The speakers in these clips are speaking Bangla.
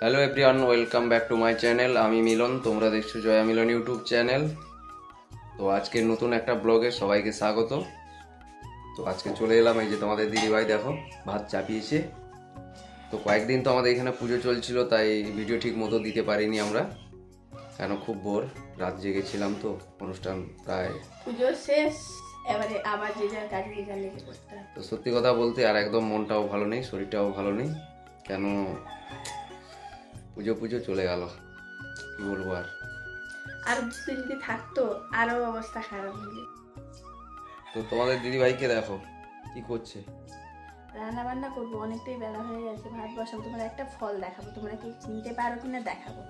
Hello everyone, welcome back to my channel. আমি মিলন, তোমরা দেখছো জয়া মিলন ইউটিউব চ্যানেল। তো আজকে নতুন একটা ব্লগে সবাইকে স্বাগত। তো আজকে চলে এলাম, এই যে তোমাদের দিদিভাই দেখো ভাত চাপিয়েছে। তো কয়েকদিন তো আমাদের এখানে পুজো চলছিল, তাই ভিডিও ঠিক মতো দিতে পারিনি আমরা, কেন খুব ভোর রাত জেগেছিলাম। তো অনুষ্ঠান প্রায় পুজো শেষ, এবারে আবার যে যার কাজে যে যার লেগে পড়তে হয়। তো সত্যি কথা বলতে আর একদম মনটাও ভালো নেই, শরীরটাও ভালো নেই, কেন পুজো পুজো চলে গেল, কি বলবো। আর যদি থাকতো আরো অবস্থা খারাপ হয়ে। তো তোমাদের দিদিভাইকে দেখো কি করছে, রান্না বান্না করবো, অনেকটাই বেলা হয়ে গেছে। ভাত বসাবো, তোমরা একটা ফল দেখাবো, তোমরা কি চিনতে পারো কিনা দেখাবো।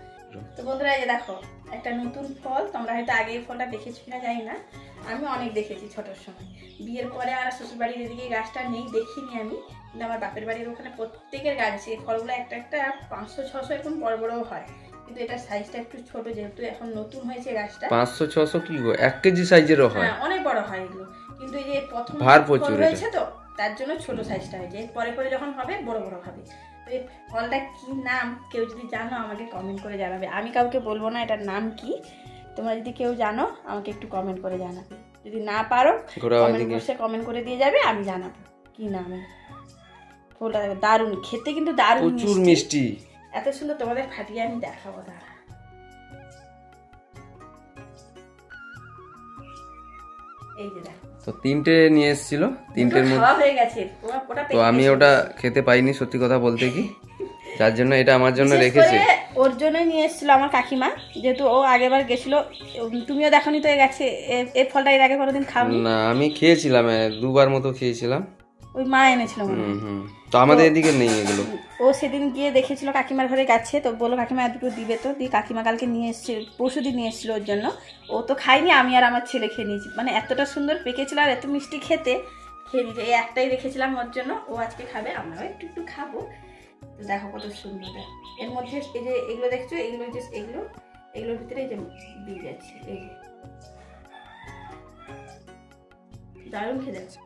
তো বন্ধুরা এই যে দেখো একটা নতুন ফল, তোমরা হয়তো আগে এই ফলটা দেখেছো কিনা জানি না, আমি অনেক দেখেছি ছোটোর সময়। বিয়ের পরে আর শ্বশুর বাড়ির এদিকে গাছটা নেই, দেখিনি আমি, কিন্তু আমার বাপের বাড়ির ওখানে প্রত্যেকের গাছ আছে। এই ফলগুলো একটা একটা 500-600 এরকম বড় বড়ও হয়, কিন্তু এটা সাইজটা একটু ছোট, যেহেতু এখন নতুন হয়েছে গাছটা। 500-600 কি গো, 1 কেজি সাইজেরও হয়? হ্যাঁ, অনেক বড় হয় এগুলো, কিন্তু এই যে প্রথম ভার প্রচুর হয়েছে তো তার জন্য ছোট সাইজটা হয়েছে, পরে পরে যখন হবে বড় বড় হবে। তো এই ফলটা কি নাম কেউ যদি জানো আমাকে কমেন্ট করে জানাবে। আমি কাউকে বলবো না এটার নাম কি, তোমরা যদি কেউ জানো আমাকে একটু কমেন্ট করে জানাবে। যদি না পারো কমেন্ট বক্সে কমেন্ট করে দিয়ে যাবে, আমি জানাবো কি নাম। ফলটা দারুণ খেতে, কিন্তু দারুণ প্রচুর মিষ্টি, এত সুন্দর। তোমাদের ফাটিয়ে আমি দেখাবো, দাঁড়া। এই যে দেখো, তো 3টে নিয়ে এসেছিল, 3টের মধ্যে হয়ে গেছে। তো আমি ওটা খেতে পাইনি সত্যি কথা বলতে কি, যার জন্য এটা আমার জন্য রেখেছে। ওর জন্য নিয়ে এসেছিল আমার কাকিমা, যেহেতু ও আগেবার গেছিল। তুমিও দেখোনি তো গেছে এই ফলটা, এর আগে কোনোদিন খাওনি? না, আমি খেয়েছিলাম, 2বার মতো খেয়েছিলাম, ওই মা এনেছিল মনে হয়। তো আমাদের এদিকে নেই এগুলো। ও সেদিন গিয়ে দেখেছিল কাকিমার ঘরে গাছে, তো বললো কাকিমা দুটো দিবে। তো দিয়ে কাকিমা কালকে নিয়ে এসছে, পরশুদিন নিয়ে এসেছিল ওর জন্য। ও তো খাইনি, আমি আর আমার ছেলে খেয়ে নিয়েছি। মানে এতটা সুন্দর পেকেছিল আর এত মিষ্টি খেতে, খেয়ে নিয়েছে। এই একটাই রেখেছিলাম ওর জন্য, ও আজকে খাবে, আমরাও একটু একটু খাবো। তো দেখো কত সুন্দর। এর মধ্যে এই যে এগুলো দেখছো, এগুলো যে এগুলোর ভিতরে এই যে বীজ আছে, এই যে দারুণ খেতে আছে।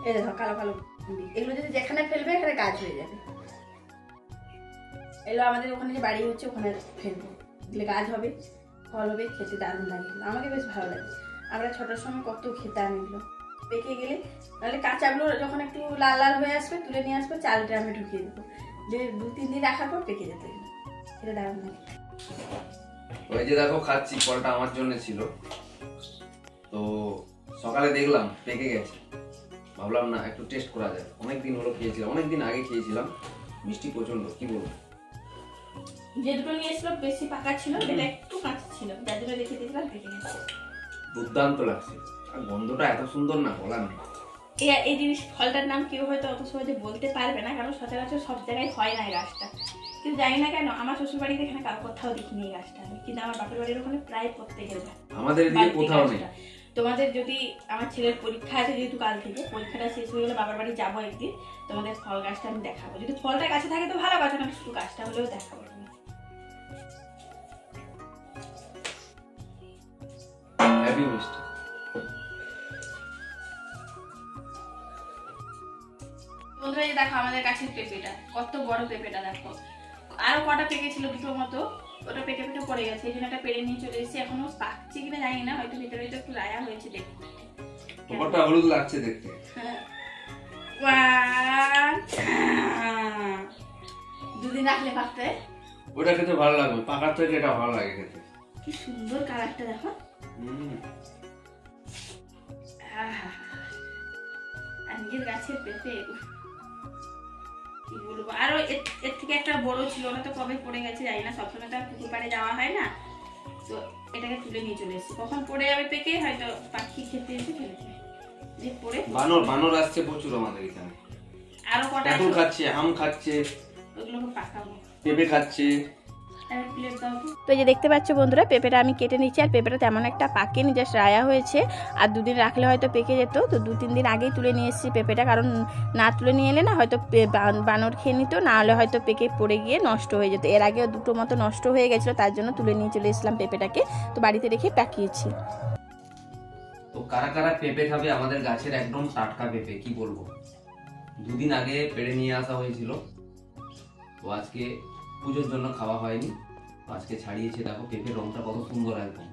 এই দেখো কালো কালো বীজ, এগুলো যদি যেখানে ফেলবে এখানে গাছ হয়ে যাবে। এগুলো আমাদের ওখানে যে বাড়ি হচ্ছে ওখানে ফেলবো, দিলে গাছ হবে, ফল হবে, খেতে দারুণ লাগে। আমাকে বেশ ভালো লাগে, আমরা ছোটোর সময় কত খেতাম এগুলো। পেকে গেলে নাহলে কাঁচাগুলো যখন একটু লাল লাল হয়ে আসবে তুলে নিয়ে আসবো, চাল ড্রামে ঢুকিয়ে দেবো, যে 2-3 দিন রাখার পর পেকে যেত। এটা দারুণ লাগে। ওই যে দেখো খাচ্ছি, ফলটা আমার জন্য ছিল। তো সকালে দেখলাম পেকে গেছে, ভাবলাম না একটু টেস্ট করা যায়। অনেকদিন হলো খেয়েছিলাম, অনেকদিন আগে খেয়েছিলাম, মিষ্টি প্রচন্ড, কি বলবো। যে দুটো নিয়ে এসেছিল বেশি পাকা ছিল, এটা একটু কাঁচা ছিল, যার জন্য রেখে দিয়েছিলাম, পেকে গেছে। দুর্দান্ত লাগছে, আর গন্ধটা এত সুন্দর না, বলার নেই। এই জিনিস ফলটার নাম কেউ হয়তো অত সহজে বলতে পারবে না, কারণ সচরাচর সব জায়গায় হয় না এই গাছটা। কিন্তু জানি না কেন আমার শ্বশুর বাড়িতে এখানে কারো কোথাও দেখিনি এই গাছটা, কিন্তু আমার বাপের বাড়ির ওখানে প্রায় প্রত্যেকের গাছ। আমাদের এদিকে কোথাও নেই। তোমাদের যদি আমার ছেলের পরীক্ষা আছে, যেহেতু কাল থেকে পরীক্ষাটা শেষ হয়ে গেলে বাবার বাড়ি যাবো একদিন, তোমাদের ফল গাছটা আমি দেখাবো। যদি ফলটা কাছে থাকে তো ভালো কথা, না শুধু গাছটা হলেও দেখাবো। হেভি মিষ্টি। বন্ধুরা এই দেখো আমাদের কাছের পেঁপেটা, কত বড় পেঁপেটা দেখো। আরো কটা পেকে ছিল দুটোর মতো, ওটা পেটে পেটে পড়ে গেছে, এই জন্য একটা পেরে নিয়ে চলে এসেছি। এখনো পাকছে কিনা জানি না, হয়তো ভিতরে একটু লায়া হয়েছে, দেখো ব্যাপারটা হলুদ লাগছে দেখতে। দুদিন রাখলে পাকতে, ওটা খেতে ভালো লাগবে, পাকার থেকে এটা ভালো লাগে খেতে। কি সুন্দর কালারটা দেখো। আর নিজের গাছের পেঁপে কি বলবো। আরো এর থেকে একটা বড় ছিল, ওটা তো কবে পড়ে গেছে জানি না, সবসময় তো পুকুর পাড়ে যাওয়া হয় না, তো এটাকে তুলে নিয়ে চলে এসেছি। কখন পড়ে যাবে পেকে, হয়তো পাখি খেতে এসে ফেলেছে। যে পড়ে বানর আসছে প্রচুর আমাদের এখানে, আরো কটা কাঁঠাল খাচ্ছে, আম খাচ্ছে, ওগুলোকে পাকাবো, পেঁপে খাচ্ছে। তো এই যে দেখতে পাচ্ছ বন্ধুরা, পেঁপেটা আমি কেটে নিচ্ছি। আর পেঁপেটা তেমন একটা পাকেনি, জাস্ট রায়া হয়েছে। আর 2 দিন রাখলে হয়তো পেকে যেত, তো 2-3 দিন আগেই তুলে নিয়ে এসেছি পেঁপেটা, কারণ না তুলে নিয়ে এলে না হয়তো বানর খেয়ে নিত, না হলে হয়তো পেকে পড়ে গিয়ে নষ্ট হয়ে যেত। এর আগেও 2টো মতো নষ্ট হয়ে গেছিলো, তার জন্য তুলে নিয়ে চলে এসেছিলাম পেঁপেটাকে, তো বাড়িতে রেখে পাকিয়েছি। তো কারা কারা পেঁপে খাবে, আমাদের গাছের একদম টাটকা পেঁপে, কি বলবো, দুদিন আগে পেড়ে নিয়ে আসা হয়েছিল, তো আজকে পুজোর জন্য খাওয়া হয়নি, আজকে ছাড়িয়েছে। দেখো পেঁপের রংটা কত সুন্দর, একদম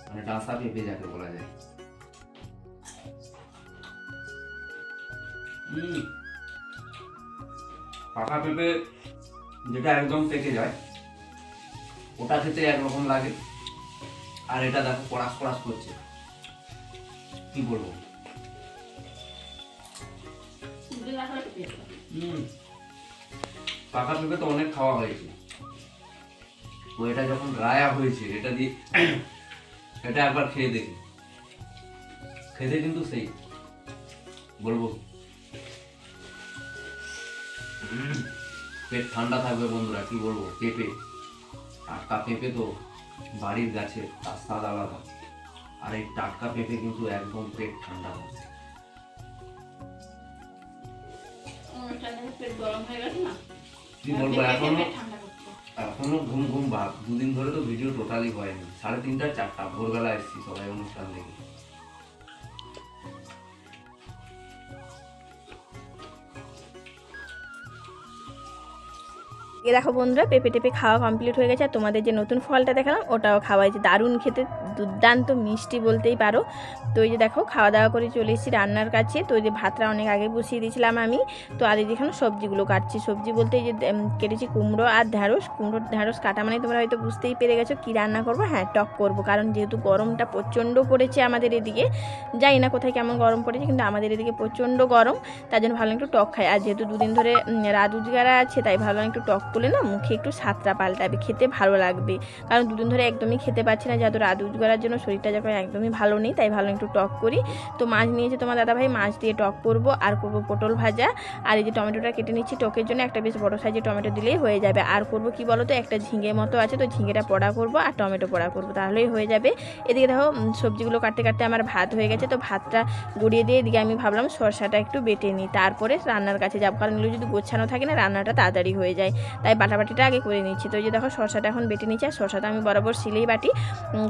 মানে ডাসা পেঁপে যাকে বলা যায়। পাকা পেঁপে যেটা একদম পেকে যায় ওটা খেতে একরকম লাগে, আর এটা দেখো কড়াস কড়াস করছে, কি বলবো। পাকা পেঁপে তো অনেক খাওয়া হয়েছে, তো এটা যখন রায়া হয়েছে এটা দিয়ে এটা একবার খেয়ে দেখি, খেতে কিন্তু সেই বলবো পেট ঠান্ডা থাকবে বন্ধুরা, কি বলবো। পেঁপে, টাটকা পেঁপে তো বাড়ির গাছে, তার স্বাদ আলাদা, আর এই টাটকা পেঁপে কিন্তু একদম পেট ঠান্ডা হবে। কি বলবো, এখনো ঘুম ঘুম ভাব। দুদিন ধরে তো ভিডিও টোটালি হয়নি, 3:30 4টা ভোরবেলা এসেছি সবাই অনুষ্ঠান দেখে। এ দেখো বন্ধুরা, পেঁপে টেপে খাওয়া কমপ্লিট হয়ে গেছে। আর তোমাদের যে নতুন ফলটা দেখালাম ওটাও খাওয়া হয়েছে, দারুণ খেতে, দুর্দান্ত মিষ্টি বলতেই পারো। তো এই যে দেখো খাওয়া দাওয়া করে চলে এসেছি রান্নার কাছে। তো এই যে ভাতটা অনেক আগে বসিয়ে দিয়েছিলাম আমি। তো আর এই যেখানে সবজিগুলো কাটছি, সবজি বলতে এই যে কেটেছি কুমড়ো আর ঢ্যাঁড়স। কুমড়ো ঢ্যাঁড়স কাটা মানে তোমরা হয়তো বুঝতেই পেরে গেছো কি রান্না করবো। হ্যাঁ, টক করব, কারণ যেহেতু গরমটা প্রচণ্ড পড়েছে আমাদের এদিকে, জানি না কোথায় কেমন গরম পড়েছে, কিন্তু আমাদের এদিকে প্রচণ্ড গরম, তার জন্য ভালো একটু টক খাই। আর যেহেতু দুদিন ধরে রাত উজগারা আছে, তাই ভালো একটু টক করলে না মুখে একটু স্বাদটা পাল্টাবে, খেতে ভালো লাগবে। কারণ দুদিন ধরে একদমই খেতে পাচ্ছি না, যেহেতু রাত উজগারার জন্য শরীরটা যখন একদমই ভালো নেই, তাই ভালো একটু টক করি। তো মাছ নিয়েছে তোমার দাদাভাই, মাছ দিয়ে টক করব, আর করব পটল ভাজা। আর এই যে টমেটোটা কেটে নিচ্ছি টকের জন্য, একটা বেশ বড় সাইজের টমেটো দিলেই হয়ে যাবে। আর করব কি বলো তো, একটা ঝিঙে মতো আছে, তো ঝিঙেটা পোড়া করব আর টমেটো পোড়া করব, তাহলেই হয়ে যাবে। এদিকে দেখো সবজিগুলো কাটতে কাটতে আমার ভাত হয়ে গেছে, তো ভাতটা গড়িয়ে দিয়ে এদিকে আমি ভাবলাম সরষাটা একটু বেটে নিই, তারপরে রান্নার কাছে যাবো, কারণ এগুলো যদি গোছানো থাকে না রান্নাটা তাড়াতাড়ি হয়ে যায়, তাই বাটাবাটিটা আগে করে নিচ্ছি। তো এই যে দেখো শসাটা এখন বেটে নিচ্ছি, আর শসাটা আমি বরাবর শিলেই বাটি,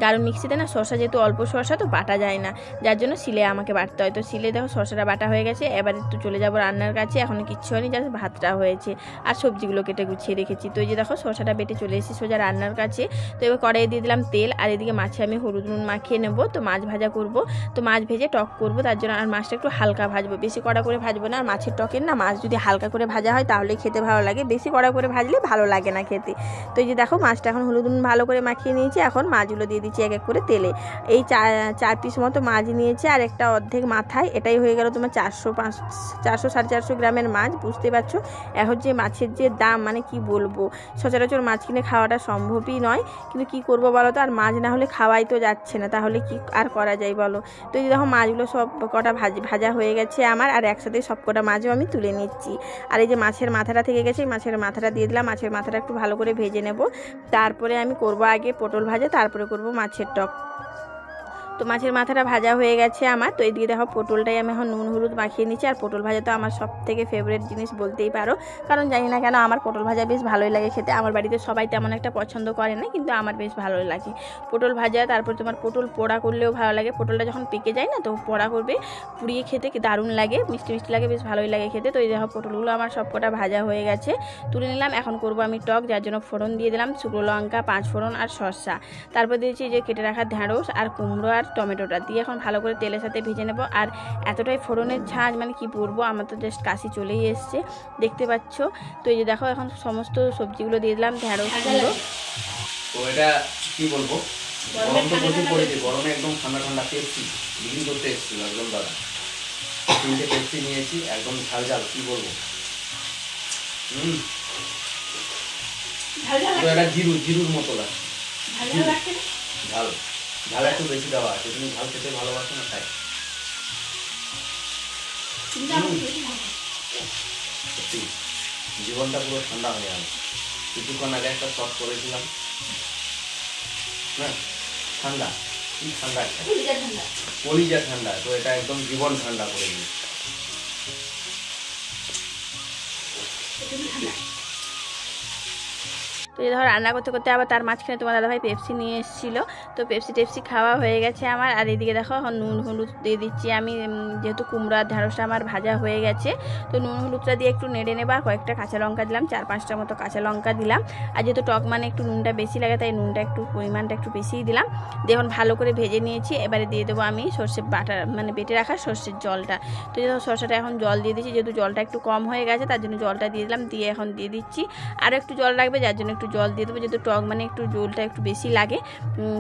কারণ মিক্সিতে না শসা যেহেতু অল্প শসা তো বাটা যায় না, যার জন্য শিলে আমাকে বাটতে হয়। তো শিলে দেখো শসাটা বাটা হয়ে গেছে, এবারে তো চলে যাবো রান্নার কাছে। এখনো কিচ্ছু হয়নি, জাস্ট ভাতটা হয়েছে আর সবজিগুলো কেটে গুছিয়ে রেখেছি। তো এই যে দেখো শসাটা বেটে চলে এসেছি সোজা রান্নার কাছে। তো এবার কড়াইয়ে দিয়ে দিলাম তেল, আর এদিকে মাছে আমি হলুদ নুন মাখিয়ে নেবো। তো মাছ ভাজা করব, তো মাছ ভেজে টক করব, তার জন্য আর মাছটা একটু হালকা ভাজবো, বেশি কড়া করে ভাজবো না। আর মাছের টকের না মাছ যদি হালকা করে ভাজা হয় তাহলে খেতে ভালো লাগে, বেশি কড়া করে ভাজলে ভালো লাগে না খেতে। তো এই যে দেখো মাছটা এখন হলুদ নুন ভালো করে মাখিয়ে নিয়েছি, এখন মাছগুলো দিয়ে দিচ্ছি এক এক করে তেলে। এই 4 পিস মতো মাছ নিয়েছে, আর একটা অর্ধেক মাথায়, এটাই হয়ে গেল তোমার 400-450 গ্রামের মাছ। বুঝতে পারছো এখন যে মাছের যে দাম, মানে কি বলবো, সচরাচর মাছ কিনে খাওয়াটা সম্ভবই নয়, কিন্তু কি করব বলো তো, আর মাছ না হলে খাওয়াই তো যাচ্ছে না, তাহলে কি আর করা যায় বলো। তো এই দেখো মাছগুলো সব কটা ভাজা হয়ে গেছে আমার, আর একসাথে সব কটা মাছও আমি তুলে নিচ্ছি। আর এই যে মাছের মাথাটা থেকে গেছে, মাছের মাথাটা দিয়ে দিলাম, মাছের মাথাটা একটু ভালো করে ভেজে নেব, তারপরে আমি করব আগে পটল ভাজা, তারপরে করব মাছের টক। তো মাছের মাথাটা ভাজা হয়ে গেছে আমার। তো এদিকে দেখো পটলটাই আমি এখন নুন হলুদ মাখিয়ে নিচ্ছি, আর পটল ভাজা তো আমার সব থেকে ফেভারিট জিনিস বলতেই পারো, কারণ জানি না কেন আমার পটল ভাজা বেশ ভালোই লাগে খেতে। আমার বাড়িতে সবাই তেমন একটা পছন্দ করে না, কিন্তু আমার বেশ ভালোই লাগে পটল ভাজা। তারপর তোমার পটল পোড়া করলেও ভালো লাগে, পটলটা যখন পেকে যায় না তো পোড়া করবে, পুড়িয়ে খেতে দারুণ লাগে, মিষ্টি মিষ্টি লাগে, বেশ ভালোই লাগে খেতে। তো এই দেখো পটলগুলো আমার সব কটা ভাজা হয়ে গেছে, তুলে নিলাম। এখন করব আমি টক, যার জন্য ফোড়ন দিয়ে দিলাম শুকনো লঙ্কা, 5 ফোড়ন আর শসা, তারপর দিয়েছি যে কেটে রাখা ঢ্যাঁড়স আর কুমড়ো আর টমেটোটা দিয়ে এখন ভালো করে তেলের সাথে ভেজে নেব। আর এতটাই ফোড়নের ঝাঁজ, মানে কি বলবো, আমার তো জাস্ট কাশি চলেই এসছে, দেখতে পাচ্ছ। তো এই যে দেখো এখন সমস্ত সবজিগুলো দিয়ে দিলাম, ঢ্যাঁড়সগুলো। তো এটা কি বলবো, গরম তো প্রচুর পড়েছে, গরমে একদম ঠান্ডা ঠান্ডা পেপসি বিক্রি করতে এসেছিল একদম দাদা, 3টে পেপসি নিয়েছি, একদম ঝাল ঝাল, কি বলবো। তো এটা জিরুর মতো লাগে, ঝাল ঝাল একটু বেশি দেওয়া আছে, তুমি ঝাল খেতে ভালোবাসো না তাই। সত্যি জীবনটা পুরো ঠান্ডা হয়ে গেল। কিছুক্ষণ আগে একটা শট করেছিলাম না, ঠান্ডা, কি ঠান্ডা, একটা কলিজা ঠান্ডা, তো এটা একদম জীবন ঠান্ডা করে দিয়েছে। তো এই ধর রান্না করতে করতে আবার তার মাঝখানে তোমার দাদাভাই পেপসি নিয়ে এসেছিলো, তো পেপসি টেপসি খাওয়া হয়ে গেছে আমার। আর এদিকে দেখো এখন নুন হলুদ দিয়ে দিচ্ছি আমি, যেহেতু কুমড়া ঢ্যাঁড়সটা আমার ভাজা হয়ে গেছে, তো নুন হলুদটা দিয়ে একটু নেড়ে নেবা। কয়েকটা কাঁচা লঙ্কা দিলাম, 4-5টার মতো কাঁচা লঙ্কা দিলাম। আর যেহেতু টক মানে একটু নুনটা বেশি লাগে, তাই নুনটা একটু পরিমাণটা একটু বেশিই দিলাম। দিয়ে এখন ভালো করে ভেজে নিয়েছি। এবারে দিয়ে দেবো আমি সর্ষে বাটা, মানে বেটে রাখা সর্ষের জলটা। তো যেহেতু সর্ষেটা এখন জল দিয়ে দিচ্ছি, যেহেতু জলটা একটু কম হয়ে গেছে তার জন্য জলটা দিয়ে দিলাম। দিয়ে এখন দিয়ে দিচ্ছি আরও একটু জল লাগবে, যার জন্য একটু জল দিয়ে দেবো। যেহেতু টক মানে একটু জলটা একটু বেশি লাগে,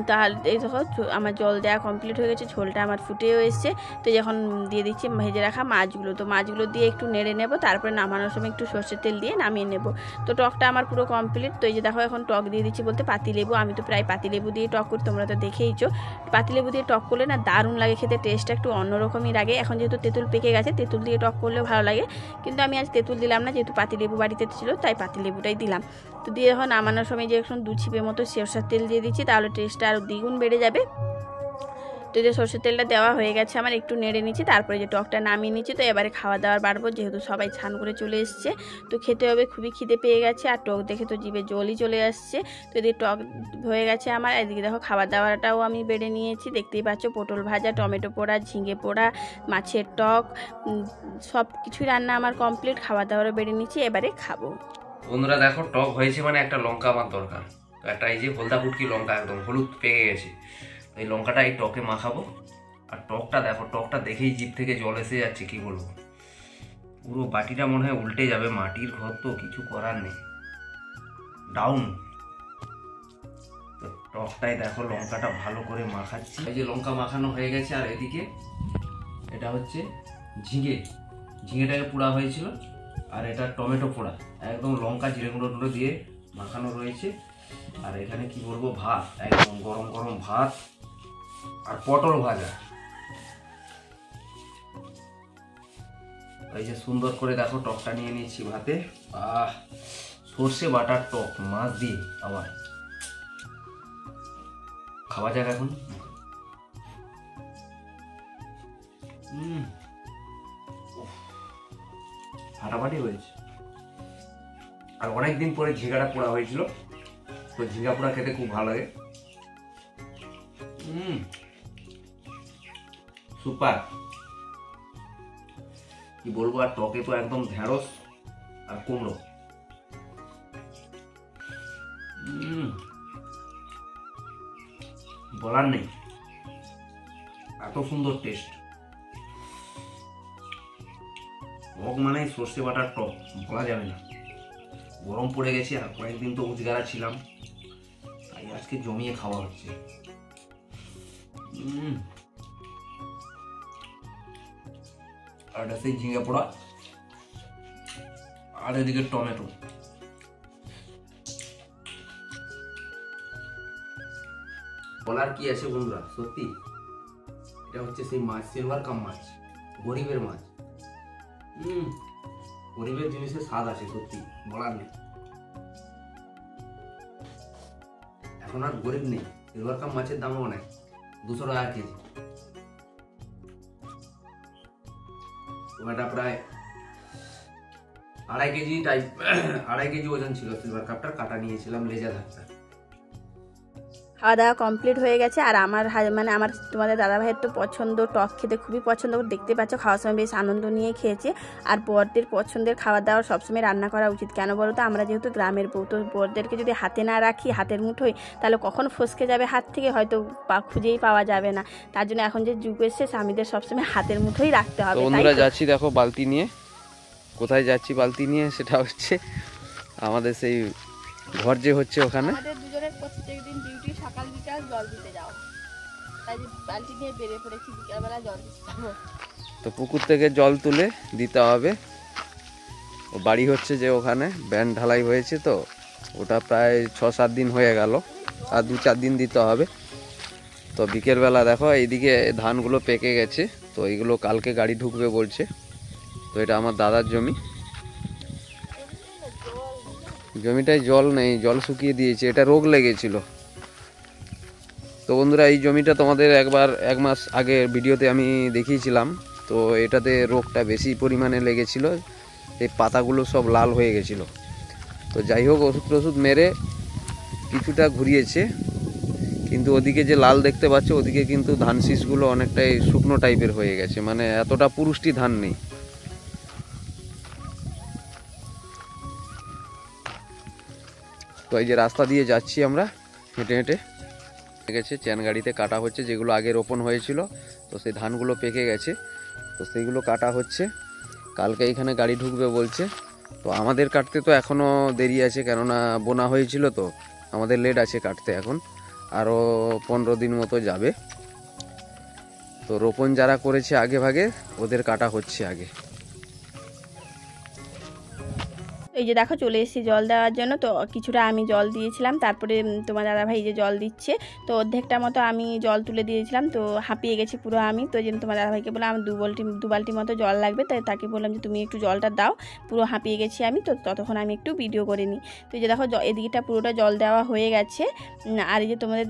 তাহলে এই দেখো আমার জল দেওয়া কমপ্লিট হয়ে গেছে, ঝোলটা আমার ফুটেও এসছে। তো যখন দিয়ে দিচ্ছি ভেজে রাখা মাছগুলো, তো মাছগুলো দিয়ে একটু নেড়ে নেব, তারপরে নামানোর সময় একটু সর্ষের তেল দিয়ে নামিয়ে নেব। তো টকটা আমার পুরো কমপ্লিট। তো এই যে দেখো এখন টক দিয়ে দিচ্ছি বলতে পাতিলেবু, আমি তো প্রায় পাতিলেবু দিয়ে টক করি, তোমরা তো দেখেইছো। পাতিলেবু দিয়ে টক করলে না দারুণ লাগে খেতে, টেস্টটা একটু অন্যরকমই লাগে। এখন যেহেতু তেঁতুল পেকে গেছে, তেঁতুল দিয়ে টক করলেও ভালো লাগে, কিন্তু আমি আজ তেঁতুল দিলাম না, যেহেতু পাতিলেবু বাড়িতে ছিল তাই পাতিলেবুটাই দিলাম। তো দিয়ে এখন নামানোর সময় যে এখন 2 ছিপের মতো সরষের তেল দিয়ে দিচ্ছি, তাহলে টেস্টটা আরও দ্বিগুণ বেড়ে যাবে। তো যে সরষের তেলটা দেওয়া হয়ে গেছে আমার, একটু নেড়ে নিচ্ছি, তারপরে যে টকটা নামিয়ে নিচ্ছি। তো এবারে খাওয়া দাওয়ার বাড়বো, যেহেতু সবাই স্নান করে চলে এসছে, তো খেতে হবে, খুবই খিদে পেয়ে গেছে। আর টক দেখে তো জিভে জলই চলে আসছে। তো এদিকে টক হয়ে গেছে আমার, এদিকে দেখো খাবার দাওয়াটাও আমি বেড়ে নিয়েছি, দেখতেই পাচ্ছ, পটল ভাজা, টমেটো পোড়া, ঝিঙে পোড়া, মাছের টক, সব কিছুই রান্না আমার কমপ্লিট। খাবার দাওয়ারও বেড়ে নিচ্ছি, এবারে খাবো। বন্ধুরা দেখো টক হয়েছে মানে একটা লঙ্কা আমার দরকার, তো একটা এই যে হলদা ফুটকি লঙ্কা একদম হলুদ পেকে গেছে, এই লঙ্কাটা এই টকে মাখাবো। আর টকটা দেখো, টকটা দেখেই জিভ থেকে জল এসে যাচ্ছে, কি বলবো, পুরো বাটিটা মনে হয় উল্টে যাবে, মাটির ঘর তো কিছু করার নেই, ডাউন। তো টকটাই দেখো লঙ্কাটা ভালো করে মাখাচ্ছি, এই যে লঙ্কা মাখানো হয়ে গেছে। আর এদিকে এটা হচ্ছে ঝিঙেটাকে পোড়া হয়েছিল, আর এটা টমেটো পোড়া, একদম লঙ্কা জিরে গুঁড়ো দিয়ে মাখানো রয়েছে। আর এখানে কি বলবো, ভাত, একদম গরম গরম ভাত আর পটল ভাজা। এই যে সুন্দর করে দেখো টকটা নিয়ে নিয়েছি ভাতে, সর্ষে বাটার টক মাছ দিয়ে, আবার খাওয়া যাক এখন। ফাটাফাটি হয়েছে। আর অনেকদিন পরে ঝিঙ্গাটা পোড়া হয়েছিল, তো ঝিঙ্গা পোড়া খেতে খুব ভালো লাগে। সুপার, কি বলবো। আর টকে তো একদম ঢেঁড়স আর কুমড়ো, বলার নেই, এত সুন্দর টেস্ট। টক মানে সর্ষে বাটার টক, বলা যাবে না। গরম পড়ে গেছে, আর কয়েকদিন তো উজগারা ছিলাম, তাই আজকে জমিয়ে খাওয়া হচ্ছে। আর এটা সেই ঝিঙে পোড়া, আর এদিকে টমেটো। বলার কি আছে বন্ধুরা, সত্যি এটা হচ্ছে সেই মাছ, সিলভার কাপ মাছ, গরিবের মাছ। গরিবের জিনিসের স্বাদ আছে সত্যি, বলার নেই। এখন আর গরিব নেই, সিলভার কাপ মাছের দামও অনেক, 200 টাকা কেজি। এটা প্রায় 2.5 কেজি ওজন ছিল সিলভার কাপটার, কাটা নিয়েছিলাম লেজা থাকতে। খাওয়া দাওয়া কমপ্লিট হয়ে গেছে। আর আমার মানে আমার তোমাদের দাদাভাইয়ের তো পছন্দ, টক খেতে খুবই পছন্দ, দেখতে পাচ্ছ খাওয়ার সময় বেশ আনন্দ নিয়ে খেয়েছে। আর বরদের পছন্দের খাবার দাওয়ার সবসময় রান্না করা উচিত, কেন বলো তো, আমরা যেহেতু গ্রামের বউ, তো বরদেরকে যদি হাতে না রাখি, হাতের মুঠোয়, তাহলে কখন ফসকে যাবে হাত থেকে, হয়তো খুঁজেই পাওয়া যাবে না। তার জন্য এখন যে যুগ এসছে, স্বামীদের সবসময় হাতের মুঠোই রাখতে হবে। বন্ধুরা যাচ্ছি দেখো বালতি নিয়ে, কোথায় যাচ্ছি বালতি নিয়ে, সেটা হচ্ছে আমাদের সেই ঘর যে হচ্ছে ওখানে। আমাদের দুজনের প্রত্যেকদিন ডিউটি সকাল বিকাল জল দিতে যাও, তাই বালতি নিয়ে বেরিয়ে পড়েছি বিকালবেলা জল দিতে যাবো। তো পুকুর থেকে জল তুলে দিতে হবে। ও বাড়ি হচ্ছে যে ওখানে ব্যান্ড ঢালাই হয়েছে, তো ওটা প্রায় 6-7 দিন হয়ে গেল, আর 2-4 দিন দিতে হবে। তো বিকেলবেলা দেখো এইদিকে ধানগুলো পেকে গেছে, তো এইগুলো কালকে গাড়ি ঢুকবে বলছে। তো এটা আমার দাদার জমি, জমিটায় জল নেই, জল শুকিয়ে দিয়েছে, এটা রোগ লেগেছিল। তো বন্ধুরা এই জমিটা তোমাদের একবার 1 মাস আগে ভিডিওতে আমি দেখিয়েছিলাম, তো এটাতে রোগটা বেশি পরিমাণে লেগেছিল, এই পাতাগুলো সব লাল হয়ে গেছিল। তো যাই হোক ওষুধ মেরে কিছুটা ঘুরিয়েছে, কিন্তু ওদিকে যে লাল দেখতে পাচ্ছ ওদিকে কিন্তু ধান শীষগুলো অনেকটাই শুকনো টাইপের হয়ে গেছে, মানে এতটা পুরুষ্টি ধান নেই। তো এই যে রাস্তা দিয়ে যাচ্ছি আমরা হেঁটে হেঁটে, গেছে চ্যান গাড়িতে কাটা হচ্ছে, যেগুলো আগে রোপণ হয়েছিল তো সেই ধানগুলো পেকে গেছে, তো সেইগুলো কাটা হচ্ছে। কালকে এখানে গাড়ি ঢুকবে বলছে, তো আমাদের কাটতে তো এখনও দেরি আছে, কেননা বোনা হয়েছিল তো আমাদের লেট আছে কাটতে, এখন আরও 15 দিন মতো যাবে। তো রোপণ যারা করেছে আগে ভাগে ওদের কাটা হচ্ছে আগে। এই যে দেখো চলে এসেছি জল দেওয়ার জন্য। তো কিছুটা আমি জল দিয়েছিলাম, তারপরে তোমার দাদাভাই যে জল দিচ্ছে, তো অর্ধেকটা মতো আমি জল তুলে দিয়েছিলাম, তো হাঁপিয়ে গেছি পুরো আমি। তো যেন তোমার দাদাভাইকে বললাম আমার দু বালতি মতো জল লাগবে, তাই তাকে বললাম যে তুমি একটু জলটা দাও, পুরো হাঁপিয়ে গেছি আমি। তো ততক্ষণ আমি একটু ভিডিও করে নিই। তো এই যে দেখো এদিকটা পুরোটা জল দেওয়া হয়ে গেছে। আর এই যে তোমাদের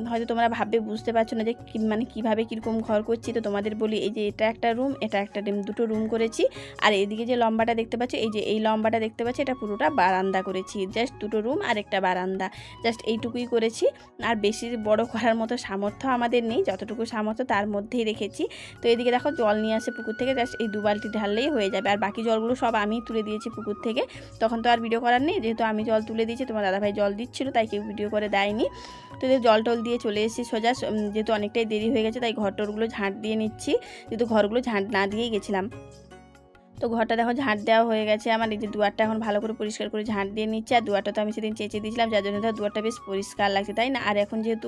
হয়তো তোমরা ভাববে, বুঝতে পারছো না যে মানে কীভাবে কীরকম ঘর করছি। তো তোমাদের বলি, এই যে এটা একটা রুম, এটা একটা দুটো রুম করেছি। আর এদিকে যে লম্বাটা দেখতে পাচ্ছ, এই যে এই লম্বাটা দেখতে পাচ্ছি, এটা পুরোটা বারান্দা করেছি। জাস্ট দুটো রুম আর একটা বারান্দা, জাস্ট এইটুকুই করেছি। আর বেশি বড় করার মতো সামর্থ্য আমাদের নেই, যতটুকু সামর্থ্য তার মধ্যেই রেখেছি। তো এদিকে দেখো জল নিয়ে আসে পুকুর থেকে, জাস্ট এই 2 বালতি ঢাললেই হয়ে যাবে। আর বাকি জলগুলো সব আমি তুলে দিয়েছি পুকুর থেকে, তখন তো আর ভিডিও করার নেই, যেহেতু আমি জল তুলে দিয়েছি, তোমার দাদাভাই জল দিচ্ছিল তাই কেউ ভিডিও করে দেয়নি। তো এদের জল টল দিয়ে চলে এসেছি সোজা, যেহেতু অনেকটাই দেরি হয়ে গেছে তাই ঘরটরগুলো ঝাঁট দিয়ে নিচ্ছি, যেহেতু ঘরগুলো ঝাঁট না দিয়েই গেছিলাম। তো ঘরটা দেখো ঝাঁট দেওয়া হয়ে গেছে আমার। এই যে দুয়ারটা এখন ভালো করে পরিষ্কার করে ঝাঁট দিয়ে নিচ্ছে। আর দুয়ারটা তো আমি সেদিন চেঁচে দিয়েছিলাম, যার জন্য ধর দুয়ারটা বেশ পরিষ্কার লাগছে, তাই না? আর এখন যেহেতু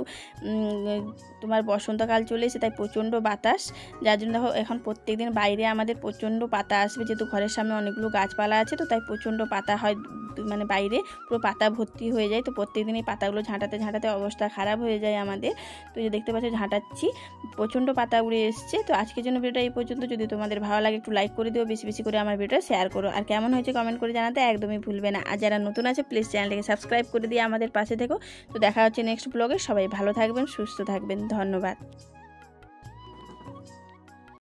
তোমার বসন্তকাল চলে এসেছে, তাই প্রচণ্ড বাতাস, যার জন্য দেখো এখন প্রত্যেকদিন বাইরে আমাদের প্রচণ্ড পাতা আসবে, যেহেতু ঘরের সামনে অনেকগুলো গাছপালা আছে, তো তাই প্রচণ্ড পাতা হয়, মানে বাইরে পুরো পাতা ভর্তি হয়ে যায়। তো প্রত্যেকদিন এই পাতাগুলো ঝাঁটাতে ঝাঁটাতে অবস্থা খারাপ হয়ে যায় আমাদের। তো যে দেখতে পাচ্ছ ঝাঁটাচ্ছি, প্রচণ্ড পাতা উড়ে এসছে। তো আজকের জন্য ভিডিওটা এই পর্যন্ত। যদি তোমাদের ভালো লাগে একটু লাইক করে দিও, বেশি বেশি করে আমার ভিডিওটা শেয়ার করো, আর কেমন হয়েছে কমেন্ট করে জানাতে একদমই ভুলবে না। আর যারা নতুন আছে প্লিজ চ্যানেলটাকে সাবস্ক্রাইব করে দিয়ে আমাদের পাশে থেকো। তো দেখা হচ্ছে নেক্সট ব্লগে। সবাই ভালো থাকবেন, সুস্থ থাকবেন, ধন্যবাদ।